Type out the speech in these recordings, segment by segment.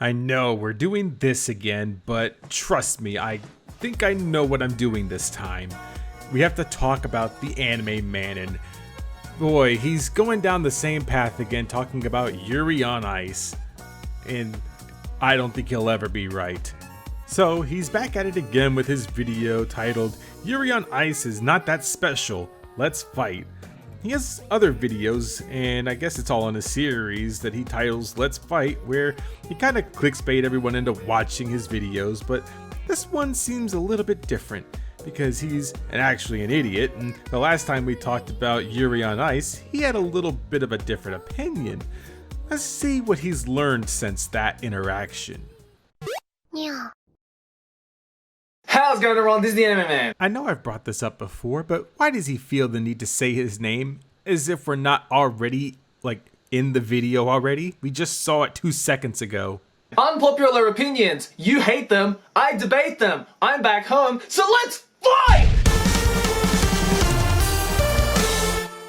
I know we're doing this again, but trust me, I think I know what I'm doing this time. We have to talk about the anime man, and boy, he's going down the same path again, talking about Yuri on Ice. And I don't think he'll ever be right. So he's back at it again with his video titled, Yuri on Ice is not that special, let's fight. He has other videos, and I guess it's all in a series that he titles Let's Fight, where he kind of clickbait everyone into watching his videos, but this one seems a little bit different, because he's actually an idiot, and the last time we talked about Yuri on Ice, he had a little bit of a different opinion. Let's see what he's learned since that interaction. Yeah. How's it going, everyone? This is the Anime Man. I know I've brought this up before, but why does he feel the need to say his name as if we're not already, in the video already? We just saw it 2 seconds ago. Unpopular opinions. You hate them. I debate them. I'm back home, so let's fight!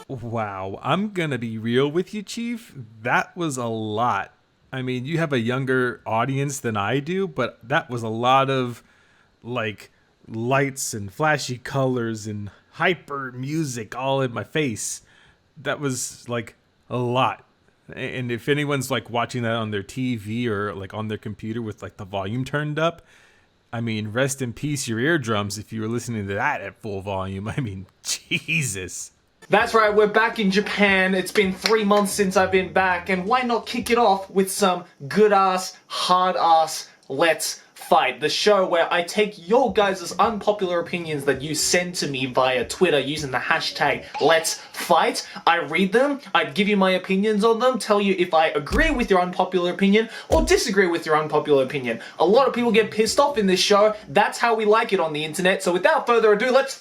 Wow, I'm gonna be real with you, Chief. That was a lot. I mean, you have a younger audience than I do, but that was a lot of lights and flashy colors and hyper music all in my face. That was a lot. And if anyone's watching that on their TV or on their computer with the volume turned up, I mean, rest in peace your eardrums if you were listening to that at full volume. I mean, Jesus. That's right, we're back in Japan. It's been 3 months since I've been back, and why not kick it off with some good-ass, hard-ass Let's Fight, the show where I take your guys' unpopular opinions that you send to me via Twitter using the hashtag Let's Fight. I read them, I give you my opinions on them, tell you if I agree with your unpopular opinion or disagree with your unpopular opinion. A lot of people get pissed off in this show. That's how we like it on the internet. So without further ado, let's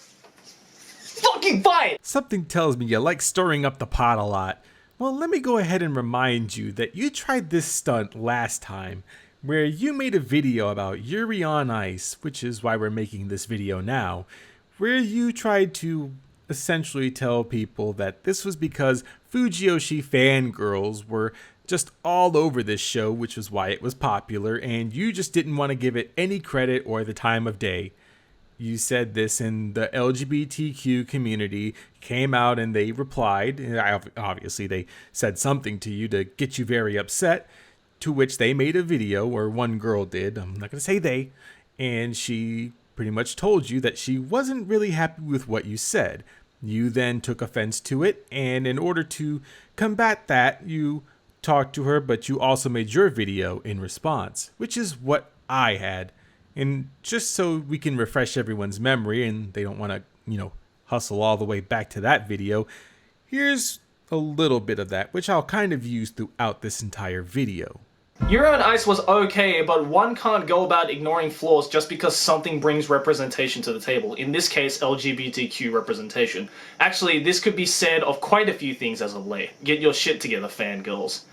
fucking fight! Something tells me you like stirring up the pot a lot. Well, let me go ahead and remind you that you tried this stunt last time, where you made a video about Yuri on Ice, which is why we're making this video now, where you tried to essentially tell people that this was because Fujiyoshi fangirls were just all over this show, which was why it was popular, and you just didn't want to give it any credit or the time of day. You said this, and the LGBTQ community came out and they replied, and obviously they said something to you to get you very upset, to which they made a video, or one girl did, I'm not going to say they, and she pretty much told you that she wasn't really happy with what you said. You then took offense to it, and in order to combat that, you talked to her, but you also made your video in response, which is what I had. And just so we can refresh everyone's memory, and they don't want to, hustle all the way back to that video, here's a little bit of that, which I'll kind of use throughout this entire video. Yuri on Ice was okay, but one can't go about ignoring flaws just because something brings representation to the table. In this case, LGBTQ representation. Actually, this could be said of quite a few things as of late. Get your shit together, fangirls.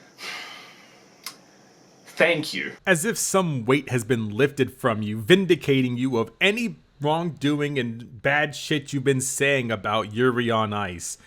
Thank you. As if some weight has been lifted from you, vindicating you of any wrongdoing and bad shit you've been saying about Yuri on Ice.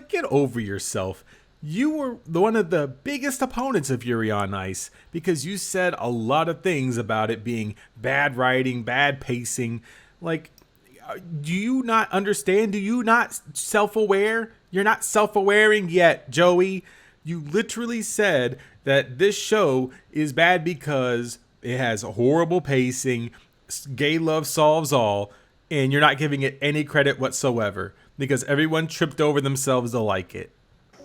Get over yourself. You were one of the biggest opponents of Yuri on Ice because you said a lot of things about it being bad writing, bad pacing. Do you not understand? Do you not self-aware? You're not self-awareing yet, Joey. You literally said that this show is bad because it has horrible pacing, gay love solves all, and you're not giving it any credit whatsoever because everyone tripped over themselves to like it.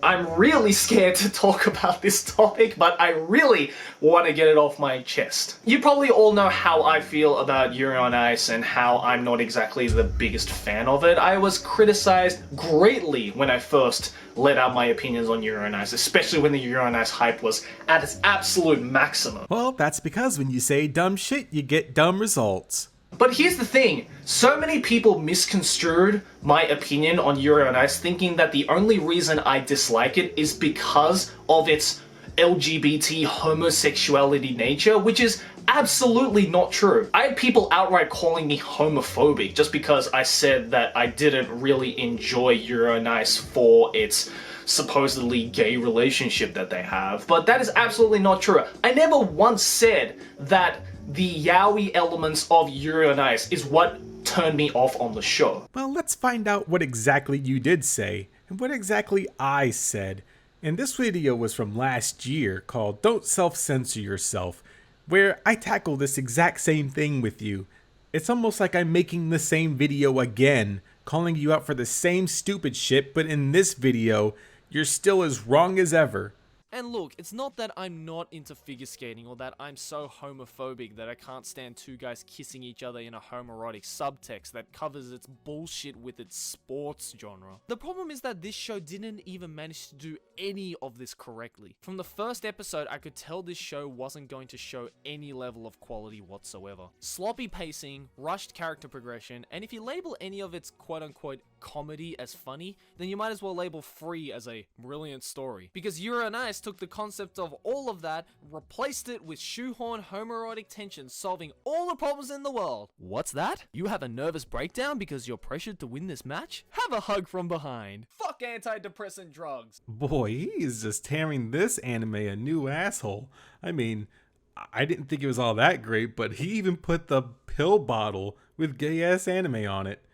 I'm really scared to talk about this topic, but I really want to get it off my chest. You probably all know how I feel about Yuri on Ice and how I'm not exactly the biggest fan of it. I was criticized greatly when I first let out my opinions on Yuri on Ice, especially when the Yuri on Ice hype was at its absolute maximum. Well, that's because when you say dumb shit, you get dumb results. But here's the thing, so many people misconstrued my opinion on Yuri on Ice thinking that the only reason I dislike it is because of its LGBT homosexuality nature, which is absolutely not true. I had people outright calling me homophobic just because I said that I didn't really enjoy Yuri on Ice for its supposedly gay relationship that they have, but that is absolutely not true. I never once said that the yaoi elements of Yuri on Ice is what turned me off on the show. Well, let's find out what exactly you did say and what exactly I said. And this video was from last year called Don't Self-Censor Yourself, where I tackle this exact same thing with you. It's almost like I'm making the same video again, calling you out for the same stupid shit, but in this video, you're still as wrong as ever. And look, it's not that I'm not into figure skating or that I'm so homophobic that I can't stand two guys kissing each other in a homoerotic subtext that covers its bullshit with its sports genre. The problem is that this show didn't even manage to do any of this correctly. From the first episode, I could tell this show wasn't going to show any level of quality whatsoever. Sloppy pacing, rushed character progression, and if you label any of its quote-unquote comedy as funny, then you might as well label Free as a brilliant story. Because Yuri on Ice took the concept of all of that, replaced it with shoehorn homoerotic tension, solving all the problems in the world. What's that? You have a nervous breakdown because you're pressured to win this match? Have a hug from behind. Fuck antidepressant drugs. Boy, he is just tearing this anime a new asshole. I mean, I didn't think it was all that great, but he even put the pill bottle with gay-ass anime on it.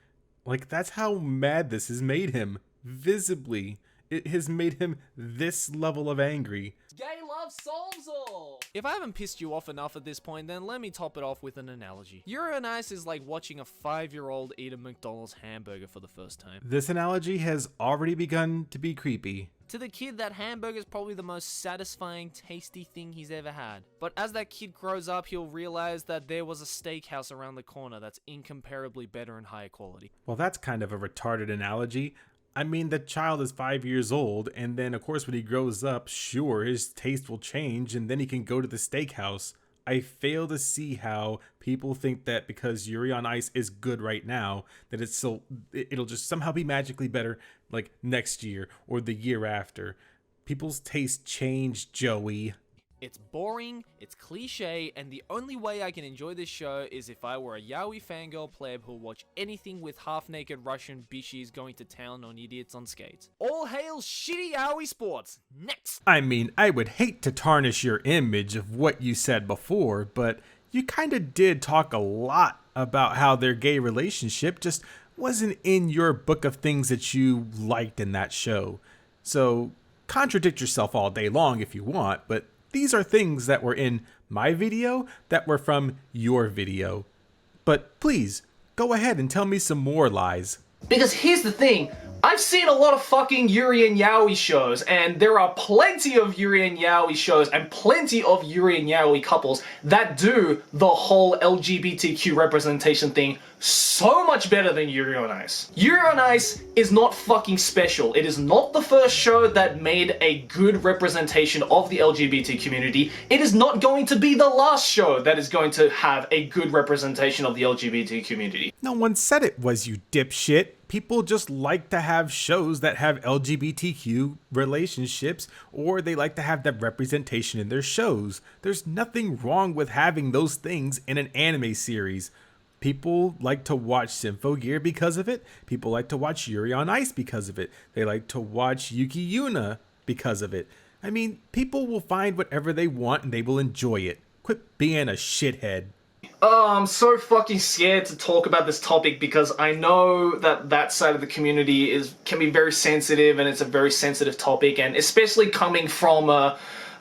Like, that's how mad this has made him. Visibly. It has made him this level of angry. Gay love solves all! If I haven't pissed you off enough at this point, then let me top it off with an analogy. Yuri on Ice is like watching a 5-year-old eat a McDonald's hamburger for the first time. This analogy has already begun to be creepy. To the kid, that hamburger is probably the most satisfying, tasty thing he's ever had. But as that kid grows up, he'll realize that there was a steakhouse around the corner that's incomparably better and higher quality. Well, that's kind of a retarded analogy. I mean, the child is 5 years old, and then, of course, when he grows up, sure, his taste will change, and then he can go to the steakhouse. I fail to see how people think that because Yuri on Ice is good right now, that it'll just somehow be magically better, like, next year or the year after. People's taste change, Joey. It's boring, it's cliche, and the only way I can enjoy this show is if I were a yaoi fangirl pleb who'll watch anything with half-naked Russian bishis going to town on idiots on skates. All hail shitty yaoi sports! Next! I mean, I would hate to tarnish your image of what you said before, but you kinda did talk a lot about how their gay relationship just wasn't in your book of things that you liked in that show. So, contradict yourself all day long if you want, but these are things that were in my video that were from your video. But please, go ahead and tell me some more lies. Because here's the thing, I've seen a lot of fucking Yuri and Yaoi shows, and there are plenty of Yuri and Yaoi shows and plenty of Yuri and Yaoi couples that do the whole LGBTQ representation thing so much better than Yuri on Ice. Yuri on Ice is not fucking special. It is not the first show that made a good representation of the LGBT community. It is not going to be the last show that is going to have a good representation of the LGBT community. No one said it was, you dipshit. People just like to have shows that have LGBTQ relationships, or they like to have that representation in their shows. There's nothing wrong with having those things in an anime series. People like to watch Symphogear because of it. People like to watch Yuri on Ice because of it. They like to watch Yuki Yuna because of it. I mean, people will find whatever they want and they will enjoy it. Quit being a shithead. Oh, I'm so fucking scared to talk about this topic because I know that that side of the community can be very sensitive, and it's a very sensitive topic, and especially coming from a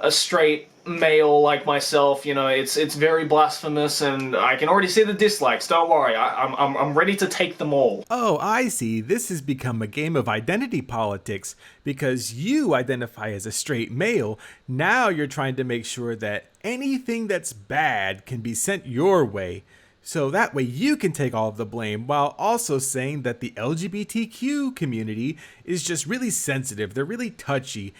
straight male like myself, you know, it's very blasphemous, and I can already see the dislikes. Don't worry, I'm ready to take them all. Oh, I see. This has become a game of identity politics because you identify as a straight male. Now you're trying to make sure that anything that's bad can be sent your way. So that way you can take all of the blame, while also saying that the LGBTQ community is just really sensitive. They're really touchy.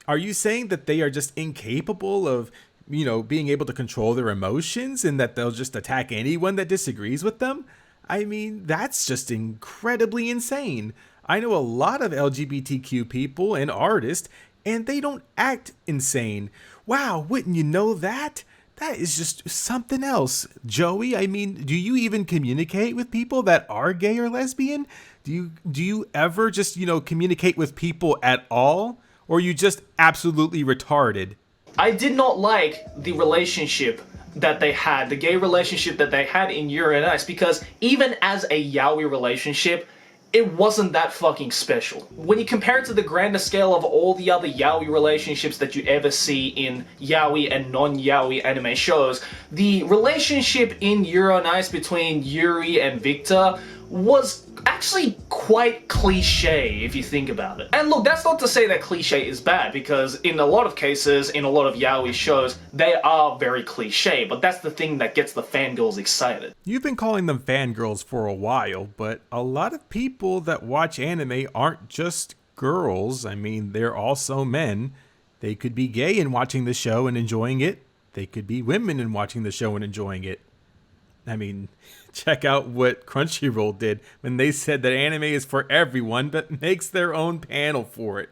Are you saying that they are just incapable of, you know, being able to control their emotions and that they'll just attack anyone that disagrees with them? I mean, that's just incredibly insane. I know a lot of LGBTQ people and artists, and they don't act insane. Wow, wouldn't you know that? That is just something else. Joey, I mean, do you even communicate with people that are gay or lesbian? Do you ever just, you know, communicate with people at all? Or are you just absolutely retarded? I did not like the relationship that they had, the gay relationship that they had in Yuri on Ice, because even as a yaoi relationship, it wasn't that fucking special. When you compare it to the grander scale of all the other yaoi relationships that you ever see in yaoi and non-yaoi anime shows, the relationship in Yuri on Ice between Yuri and Victor was actually quite cliche if you think about it. And look, that's not to say that cliche is bad, because in a lot of cases, in a lot of yaoi shows, they are very cliche, but that's the thing that gets the fangirls excited. You've been calling them fangirls for a while, but a lot of people that watch anime aren't just girls. I mean, they're also men. They could be gay in watching the show and enjoying it. They could be women in watching the show and enjoying it. I mean, check out what Crunchyroll did when they said that anime is for everyone, but makes their own panel for it.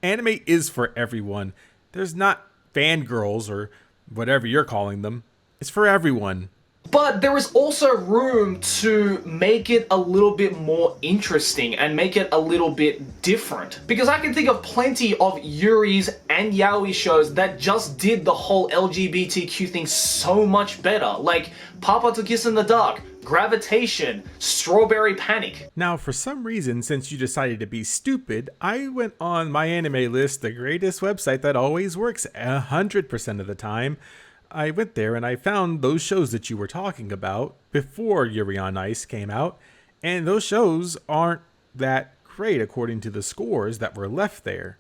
Anime is for everyone. There's not fangirls or whatever you're calling them. It's for everyone. But there is also room to make it a little bit more interesting and make it a little bit different. Because I can think of plenty of Yuri's and yaoi shows that just did the whole LGBTQ thing so much better. Like Papa to Kiss in the Dark, Gravitation, Strawberry Panic. Now, for some reason, since you decided to be stupid, I went on My Anime List, the greatest website that always works 100% of the time. I went there and I found those shows that you were talking about before Yuri on Ice came out, and those shows aren't that great according to the scores that were left there.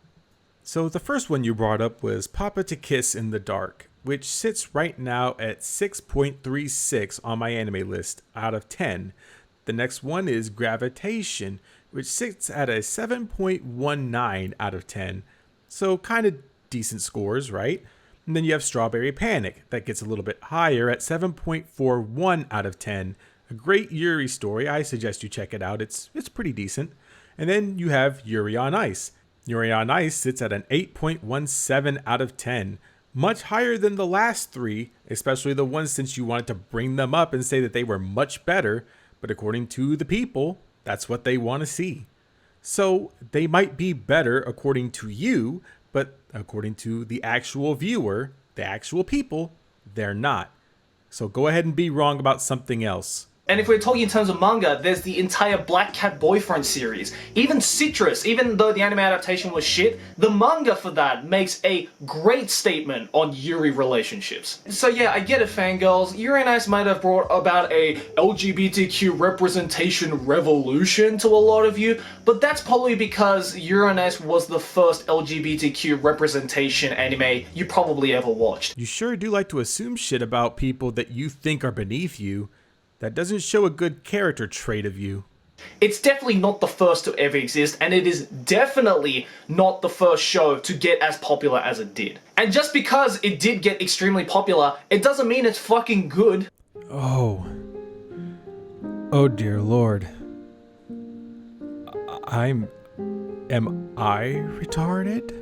So the first one you brought up was Papa to Kiss in the Dark, which sits right now at 6.36 on my anime list out of 10. The next one is Gravitation, which sits at a 7.19 out of 10. So kind of decent scores, right? And then you have Strawberry Panic, that gets a little bit higher at 7.41 out of 10. A great Yuri story. I suggest you check it out. It's pretty decent. And then you have Yuri on Ice. Yuri on Ice sits at an 8.17 out of 10. Much higher than the last three, especially the ones since you wanted to bring them up and say that they were much better. But according to the people, that's what they want to see. So they might be better according to you, but according to the actual viewer, the actual people, they're not. So go ahead and be wrong about something else. And if we're talking in terms of manga, there's the entire Black Cat Boyfriend series. Even Citrus, even though the anime adaptation was shit, the manga for that makes a great statement on Yuri relationships. So yeah, I get it, fangirls. Yuri on Ice might have brought about a LGBTQ representation revolution to a lot of you, but that's probably because Yuri on Ice was the first LGBTQ representation anime you probably ever watched. You sure do like to assume shit about people that you think are beneath you. That doesn't show a good character trait of you. It's definitely not the first to ever exist, and it is definitely not the first show to get as popular as it did. And just because it did get extremely popular, it doesn't mean it's fucking good. Oh dear Lord. Am I retarded?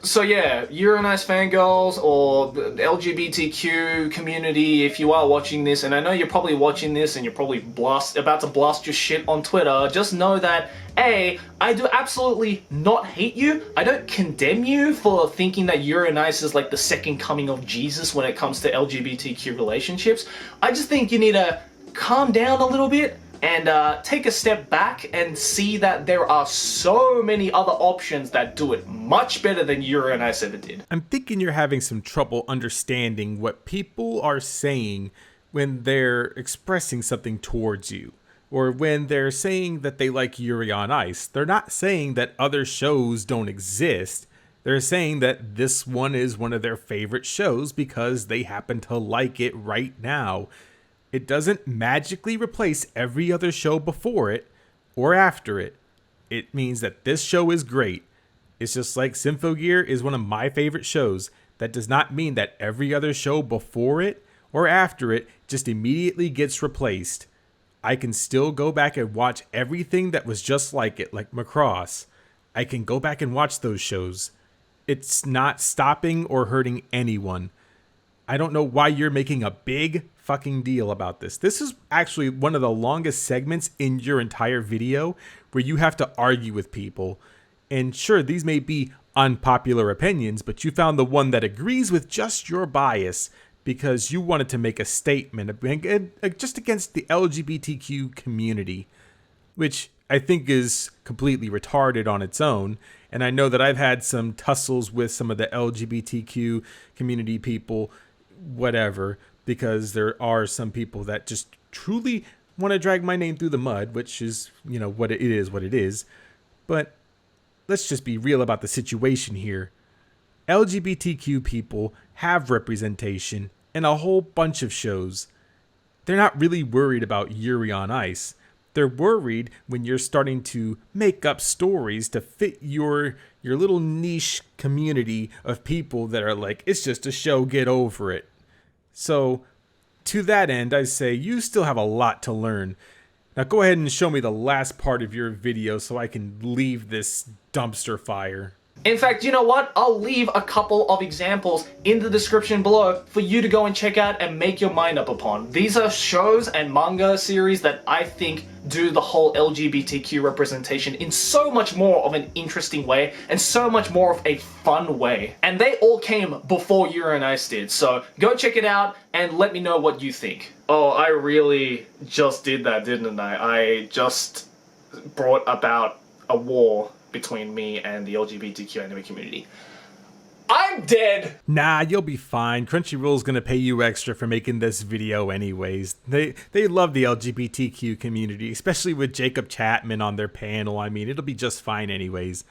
So yeah, Yuri on Ice fangirls or the LGBTQ community, if you are watching this, and I know you're probably watching this and you're probably about to blast your shit on Twitter, just know that A, I do absolutely not hate you. I don't condemn you for thinking that Yuri on Ice is like the second coming of Jesus when it comes to LGBTQ relationships. I just think you need to calm down a little bit and take a step back and see that there are so many other options that do it much better than Yuri on Ice ever did. I'm thinking you're having some trouble understanding what people are saying when they're expressing something towards you, or when they're saying that they like Yuri on Ice. They're not saying that other shows don't exist. They're saying that this one is one of their favorite shows because they happen to like it right now. It doesn't magically replace every other show before it or after it. It means that this show is great. It's just like Symphogear is one of my favorite shows. That does not mean that every other show before it or after it just immediately gets replaced. I can still go back and watch everything that was just like it, like Macross. I can go back and watch those shows. It's not stopping or hurting anyone. I don't know why you're making a big fucking deal about this. This is actually one of the longest segments in your entire video where you have to argue with people. And sure, these may be unpopular opinions, but you found the one that agrees with just your bias because you wanted to make a statement just against the LGBTQ community, which I think is completely retarded on its own. And I know that I've had some tussles with some of the LGBTQ community people, whatever, because there are some people that just truly want to drag my name through the mud, which is, what it is. But let's just be real about the situation here. LGBTQ people have representation in a whole bunch of shows. They're not really worried about Yuri on Ice. They're worried when you're starting to make up stories to fit your little niche community of people that are like, it's just a show, get over it. So, to that end, I say you still have a lot to learn. Now go ahead and show me the last part of your video so I can leave this dumpster fire. In fact, you know what? I'll leave a couple of examples in the description below for you to go and check out and make your mind up upon. These are shows and manga series that I think do the whole LGBTQ representation in so much more of an interesting way and so much more of a fun way. And they all came before Yuri on Ice did, so go check it out and let me know what you think. Oh, I really just did that, didn't I? I just brought about a war between me and the LGBTQ anime community. I'm dead! Nah, you'll be fine. Crunchyroll's gonna pay you extra for making this video anyways. They love the LGBTQ community, especially with Jacob Chapman on their panel. I mean, it'll be just fine anyways.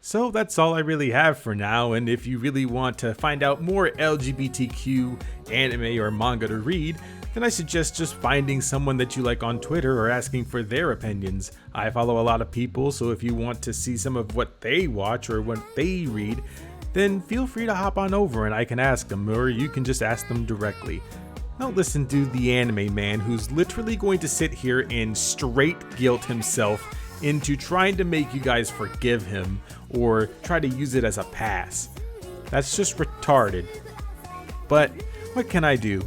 So that's all I really have for now, and if you really want to find out more LGBTQ anime or manga to read, then I suggest just finding someone that you like on Twitter or asking for their opinions. I follow a lot of people, so if you want to see some of what they watch or what they read, then feel free to hop on over and I can ask them, or you can just ask them directly. Don't listen to the anime man who's literally going to sit here and straight guilt himself into trying to make you guys forgive him or try to use it as a pass. That's just retarded. But what can I do?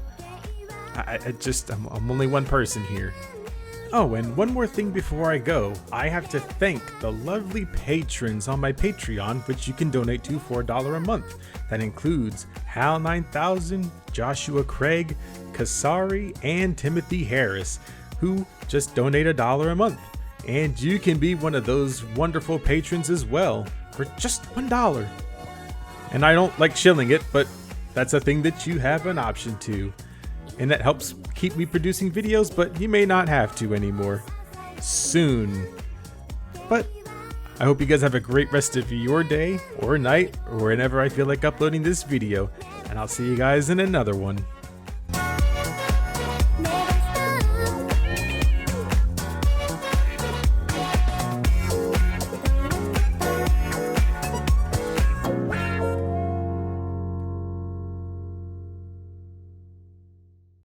I'm only one person here. Oh, and one more thing before I go. I have to thank the lovely patrons on my Patreon, which you can donate to for $1 a month. That includes Hal 9000, Joshua Craig, Saury, and Timothy Harris, who just donate $1 a month. And you can be one of those wonderful patrons as well, for just $1. And I don't like shilling it, but that's a thing that you have an option to. And that helps keep me producing videos, but you may not have to anymore. Soon. But I hope you guys have a great rest of your day, or night, or whenever I feel like uploading this video. And I'll see you guys in another one.